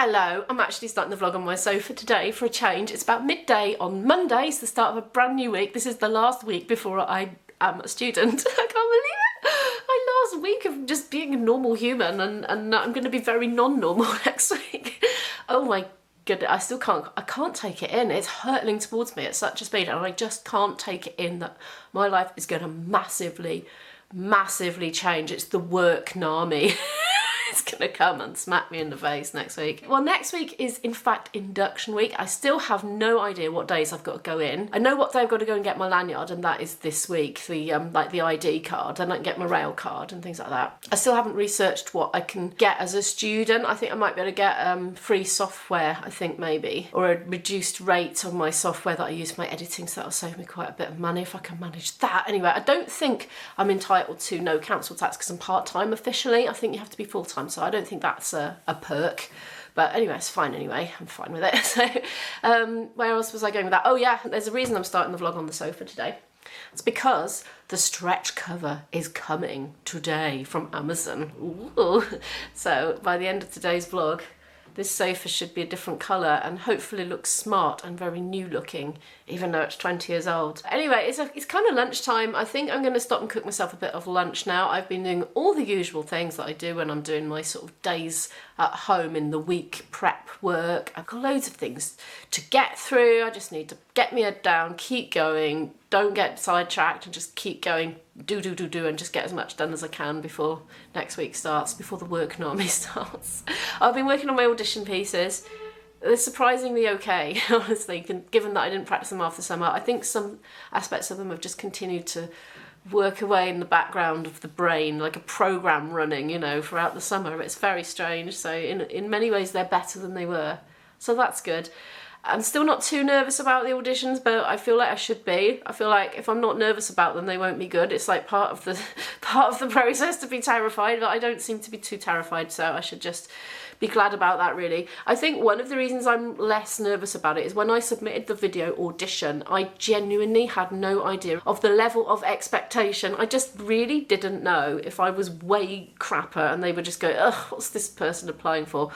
Hello, I'm actually starting the vlog on my sofa today for a change. It's about midday on Monday, it's the start of a brand new week. This is the last week before I am a student. I can't believe it. My last week of just being a normal human, and I'm going to be very non-normal next week. Oh my goodness, I can't take it in. It's hurtling towards me at such a speed, and I just can't take it in that my life is going to massively change. It's the work Nami. It's gonna come and smack me in the face next week. Well, next week is in fact induction week. I still have no idea what days I've got to go in. I know what day I've got to go and get my lanyard, and that is this week, the like the ID card, and I can get my rail card and things like that. I still haven't researched what I can get as a student. I think I might be able to get free software, I think maybe, or a reduced rate on my software that I use for my editing, so that'll save me quite a bit of money if I can manage that. Anyway, I don't think I'm entitled to no council tax because I'm part-time officially. I think you have to be full-time, so I don't think that's a perk. But anyway, it's fine anyway. I'm fine with it. So where else was I going with that? Oh yeah, there's a reason I'm starting the vlog on the sofa today. It's because the stretch cover is coming today from Amazon. Ooh. So by the end of today's vlog, this sofa should be a different colour and hopefully look smart and very new looking, even though it's 20 years old. Anyway, it's kind of lunchtime. I think I'm going to stop and cook myself a bit of lunch now. I've been doing all the usual things that I do when I'm doing my sort of days at home in the week, prep work. I've got loads of things to get through. I just need to get my head down, keep going, don't get sidetracked, and just keep going, do, and just get as much done as I can before next week starts, before the work Nami starts. I've been working on my audition pieces. They're surprisingly okay, honestly, given that I didn't practice them after summer. I think some aspects of them have just continued to work away in the background of the brain, like a program running, you know, throughout the summer. It's very strange. So in many ways, they're better than they were. So that's good. I'm still not too nervous about the auditions, but I feel like I should be. I feel like if I'm not nervous about them, they won't be good. It's like part of the process to be terrified, but I don't seem to be too terrified, so I should just be glad about that, really. I think one of the reasons I'm less nervous about it is when I submitted the video audition, I genuinely had no idea of the level of expectation. I just really didn't know if I was way crapper and they would just go, ugh, what's this person applying for?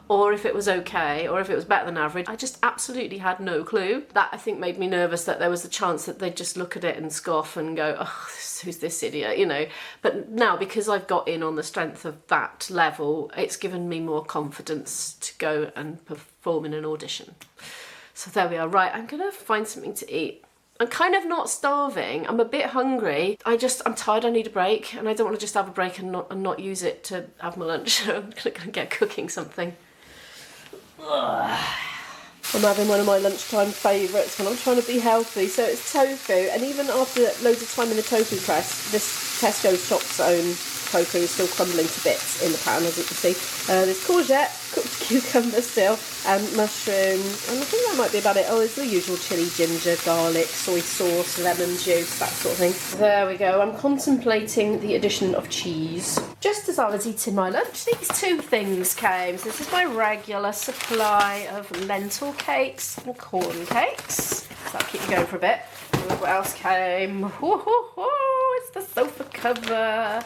Or if it was okay, or if it was better than average. I just absolutely had no clue. That, I think, made me nervous, that there was a chance that they'd just look at it and scoff and go, oh, who's this idiot, you know. But now, because I've got in on the strength of that level, it's given me more confidence to go and perform in an audition. So there we are. Right, I'm gonna find something to eat. I'm kind of not starving. I'm a bit hungry. I'm tired, I need a break, and I don't want to just have a break and not use it to have my lunch. I'm gonna get cooking something. Ugh. I'm having one of my lunchtime favourites when I'm trying to be healthy. So it's tofu, and even after loads of time in the tofu press, this Tesco Shops own tofu is still crumbling to bits in the pan, as you can see. There's courgette, cooked cucumber still, and mushroom, and I think that might be about it. Oh, there's the usual chilli, ginger, garlic, soy sauce, lemon juice, that sort of thing. There we go. I'm contemplating the addition of cheese. Just as I was eating my lunch, these two things came. So this is my regular supply of lentil cakes and corn cakes. So that'll keep you going for a bit. And look what else came. It's the sofa cover.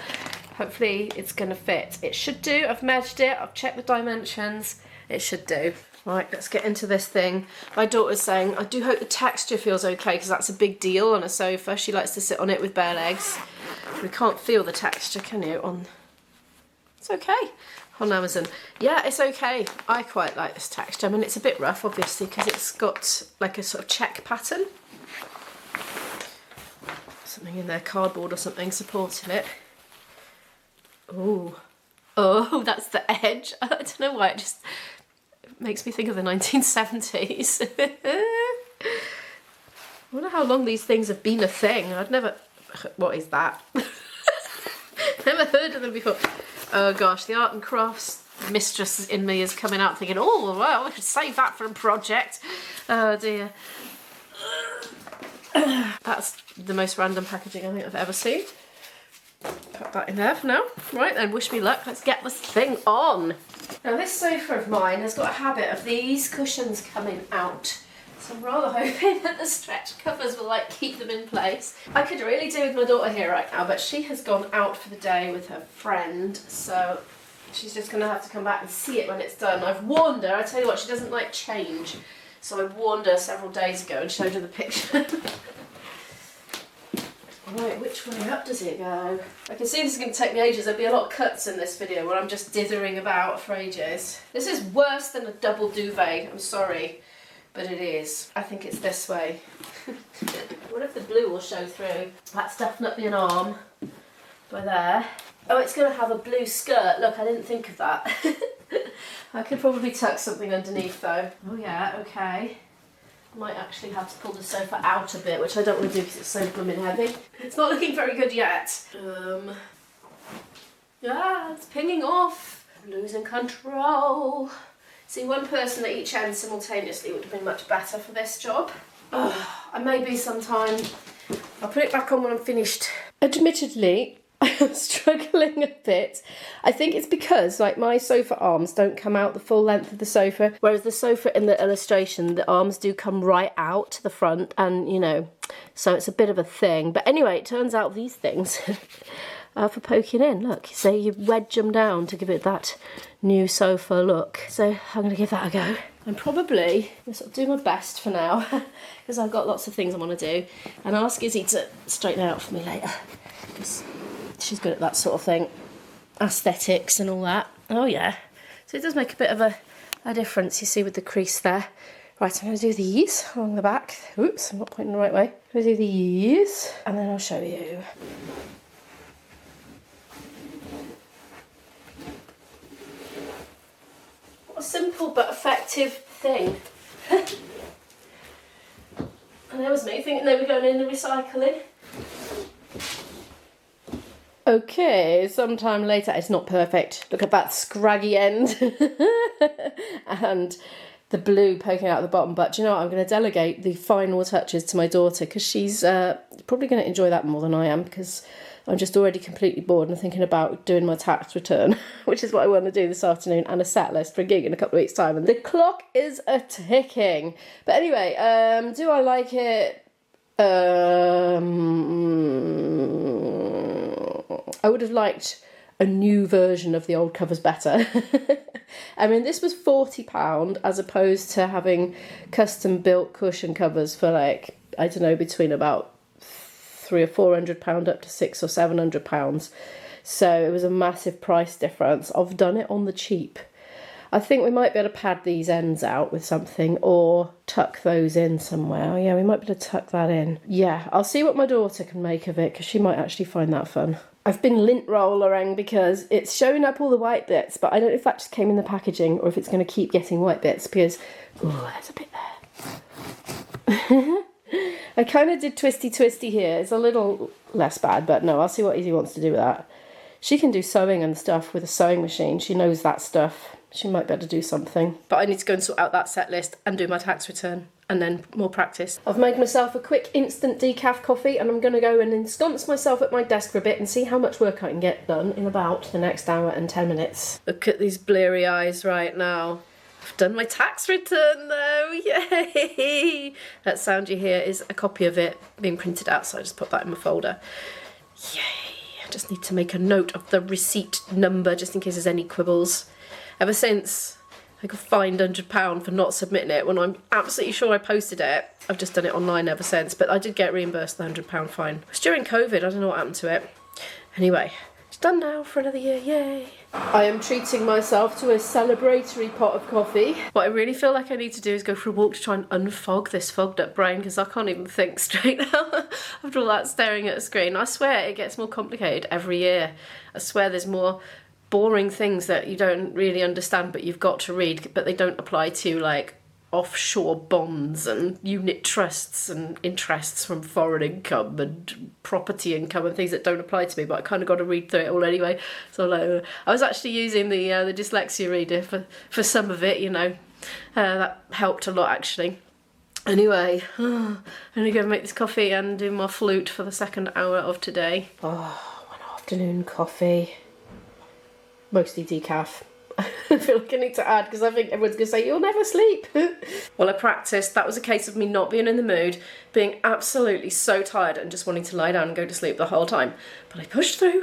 Hopefully it's going to fit. It should do. I've measured it. I've checked the dimensions. It should do. Right, let's get into this thing. My daughter's saying, I do hope the texture feels okay, because that's a big deal on a sofa. She likes to sit on it with bare legs. We can't feel the texture, can you? It's okay on Amazon. Yeah, it's okay. I quite like this texture. I mean, it's a bit rough, obviously, because it's got like a sort of check pattern. Something in there, cardboard or something supporting it. Oh, that's the edge. I don't know why, it just makes me think of the 1970s. I wonder how long these things have been a thing. I've never... What is that? Never heard of them before. Oh gosh, the art and crafts mistress in me is coming out thinking, oh, well, we should save that for a project. Oh dear. That's the most random packaging I think I've ever seen. Put that in there for now. Right then, wish me luck. Let's get this thing on. Now this sofa of mine has got a habit of these cushions coming out. So I'm rather hoping that the stretch covers will like keep them in place. I could really do with my daughter here right now, but she has gone out for the day with her friend. So She's just going to have to come back and see it when it's done. I've warned her. I tell you what, she doesn't like change. So I warned her several days ago and showed her the picture. Right, which way up does it go? I can see this is going to take me ages. There'll be a lot of cuts in this video where I'm just dithering about for ages. This is worse than a double duvet, I'm sorry, but it is. I think it's this way. What if the blue will show through? That's definitely an arm by there. Oh, it's going to have a blue skirt. Look, I didn't think of that. I could probably tuck something underneath though. Oh yeah, okay. Might actually have to pull the sofa out a bit, which I don't want to do because it's so blooming heavy. It's not looking very good yet. Yeah, it's pinging off. I'm losing control. See, one person at each end simultaneously would have been much better for this job. And maybe sometime I'll put it back on when I'm finished. Admittedly, I'm struggling a bit. I think it's because like my sofa arms don't come out the full length of the sofa, whereas the sofa in the illustration, the arms do come right out to the front, and you know, so it's a bit of a thing. But anyway, it turns out these things are for poking in. Look, so you wedge them down to give it that new sofa look. So I'm gonna give that a go. I'm probably gonna sort of do my best for now because I've got lots of things I want to do, and ask Izzy to straighten it out for me later because she's good at that sort of thing, aesthetics and all that. Oh yeah, so it does make a bit of a difference, you see, with the crease there. Right, I'm going to do these along the back. Oops, I'm not pointing the right way. I'm going to do these, and then I'll show you. What a simple but effective thing. And there was me thinking they were going in the recycling. Okay, sometime later. It's not perfect. Look at that scraggy end. And the blue poking out the bottom. But do you know what? I'm going to delegate the final touches to my daughter because she's probably going to enjoy that more than I am, because I'm just already completely bored and thinking about doing my tax return, which is what I want to do this afternoon, and a set list for a gig in a couple of weeks' time. And the clock is a-ticking. But anyway, do I like it? I would have liked a new version of the old covers better. I mean, this was £40 as opposed to having custom built cushion covers for, like, I don't know, between about £300 or £400 up to £600 or £700. So it was a massive price difference. I've done it on the cheap. I think we might be able to pad these ends out with something or tuck those in somewhere. Oh yeah, we might be able to tuck that in. Yeah, I'll see what my daughter can make of it because she might actually find that fun. I've been lint rollering because it's showing up all the white bits, but I don't know if that just came in the packaging or if it's going to keep getting white bits because, oh, there's a bit there. I kind of did twisty here. It's a little less bad, but no, I'll see what Izzy wants to do with that. She can do sewing and stuff with a sewing machine. She knows that stuff. She might be able to do something. But I need to go and sort out that set list and do my tax return and then more practice. I've made myself a quick instant decaf coffee and I'm going to go and ensconce myself at my desk for a bit and see how much work I can get done in about the next hour and 10 minutes. Look at these bleary eyes right now. I've done my tax return though, yay! That sound you hear is a copy of it being printed out, so I just put that in my folder. Yay! I just need to make a note of the receipt number just in case there's any quibbles. Ever since I got fined £100 for not submitting it when I'm absolutely sure I posted it, I've just done it online ever since, but I did get reimbursed the £100 fine. It was during COVID, I don't know what happened to it. Anyway, it's done now for another year, yay! I am treating myself to a celebratory pot of coffee. What I really feel like I need to do is go for a walk to try and unfog this fogged up brain because I can't even think straight now after all that staring at a screen. I swear it gets more complicated every year. I swear there's more boring things that you don't really understand but you've got to read, but they don't apply to like offshore bonds and unit trusts and interests from foreign income and property income and things that don't apply to me, but I kind of got to read through it all anyway. So like, I was actually using the dyslexia reader for some of it, you know. That helped a lot actually. Anyway, I'm gonna go make this coffee and do my flute for the second hour of today. Oh, one afternoon coffee. Mostly decaf. I feel like I need to add because I think everyone's going to say, you'll never sleep. Well, I practiced. That was a case of me not being in the mood, being absolutely so tired and just wanting to lie down and go to sleep the whole time. But I pushed through.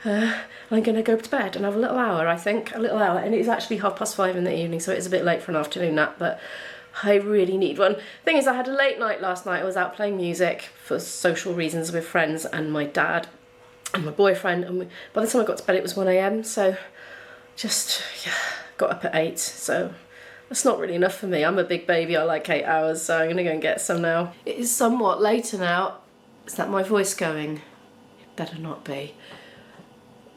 I'm gonna go to bed and have a little hour, I think, a little hour, and it's actually 5:30 in the evening, so it's a bit late for an afternoon nap, but I really need one. Thing is, I had a late night last night. I was out playing music for social reasons with friends and my dad and my boyfriend, and by the time I got to bed it was 1 AM, so just, yeah, got up at 8, so that's not really enough for me. I'm a big baby, I like 8 hours, so I'm gonna go and get some now. It is somewhat later now. Is that my voice going? It better not be.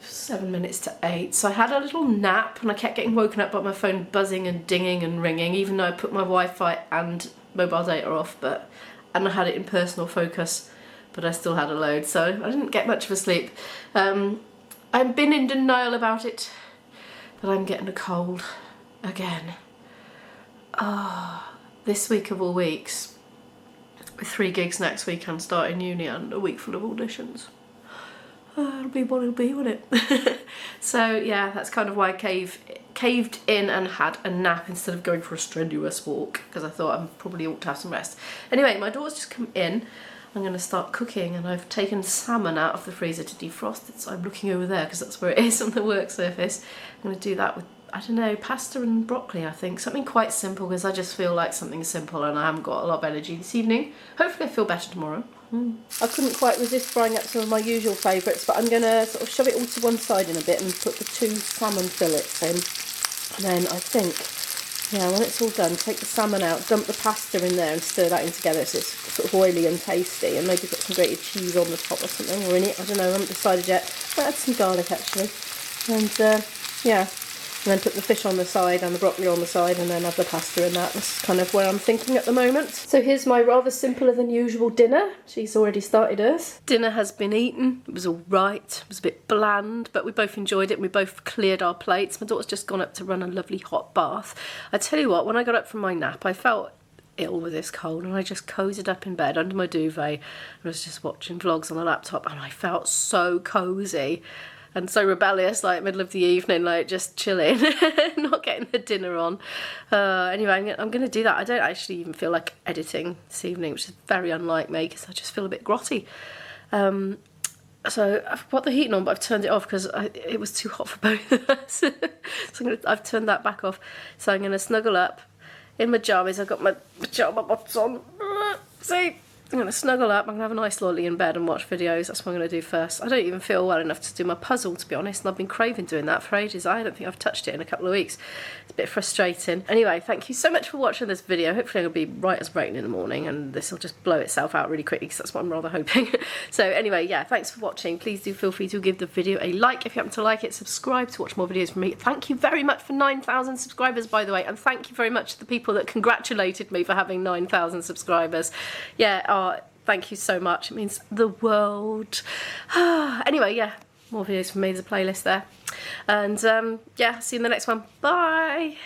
7 minutes to 8. So I had a little nap and I kept getting woken up by my phone buzzing and dinging and ringing, even though I put my Wi-Fi and mobile data off, and I had it in personal focus, but I still had a load, so I didn't get much of a sleep. I've been in denial about it, but I'm getting a cold again. This week of all weeks, with 3 gigs next week and starting uni and a week full of auditions. It'll be what it'll be, won't it? So yeah, that's kind of why I caved in and had a nap instead of going for a strenuous walk, because I thought I probably ought to have some rest. Anyway, my daughter's just come in. I'm going to start cooking, and I've taken salmon out of the freezer to defrost it, so I'm looking over there because that's where it is on the work surface. I'm going to do that with, I don't know, pasta and broccoli, I think. Something quite simple, because I just feel like something simple and I haven't got a lot of energy this evening. Hopefully I feel better tomorrow. I couldn't quite resist frying up some of my usual favourites, but I'm going to sort of shove it all to one side in a bit and put the 2 salmon fillets in. And then I think, yeah, when it's all done, take the salmon out, dump the pasta in there and stir that in together so it's sort of oily and tasty, and maybe put some grated cheese on the top or something, or in it, I don't know, I haven't decided yet. Might add some garlic actually. And yeah. And then put the fish on the side and the broccoli on the side, and then have the pasta in that. That's kind of where I'm thinking at the moment. So here's my rather simpler than usual dinner. She's already started hers. Dinner has been eaten. It was all right. It was a bit bland, but we both enjoyed it and we both cleared our plates. My daughter's just gone up to run a lovely hot bath. I tell you what, when I got up from my nap, I felt ill with this cold, and I just cozied up in bed under my duvet and was just watching vlogs on the laptop, and I felt so cozy and so rebellious, like middle of the evening, like just chilling, not getting the dinner on. Anyway, I'm going to do that. I don't actually even feel like editing this evening, which is very unlike me, because I just feel a bit grotty. So I've got the heating on, but I've turned it off because it was too hot for both of us. So I've turned that back off. So I'm going to snuggle up in my jammies. I've got my pyjama bottoms on. See? I'm going to snuggle up, I'm going to have a nice lolly in bed and watch videos. That's what I'm going to do first. I don't even feel well enough to do my puzzle, to be honest, and I've been craving doing that for ages. I don't think I've touched it in a couple of weeks. It's a bit frustrating. Anyway, thank you so much for watching this video. Hopefully I'm going to be right as rain in the morning, and this will just blow itself out really quickly, because that's what I'm rather hoping. So anyway, yeah, thanks for watching. Please do feel free to give the video a like if you happen to like it. Subscribe to watch more videos from me. Thank you very much for 9,000 subscribers, by the way, and thank you very much to the people that congratulated me for having 9,000 subscribers. Yeah, thank you so much. It means the world. Anyway, yeah, more videos from me. There's a playlist there. And yeah, see you in the next one. Bye.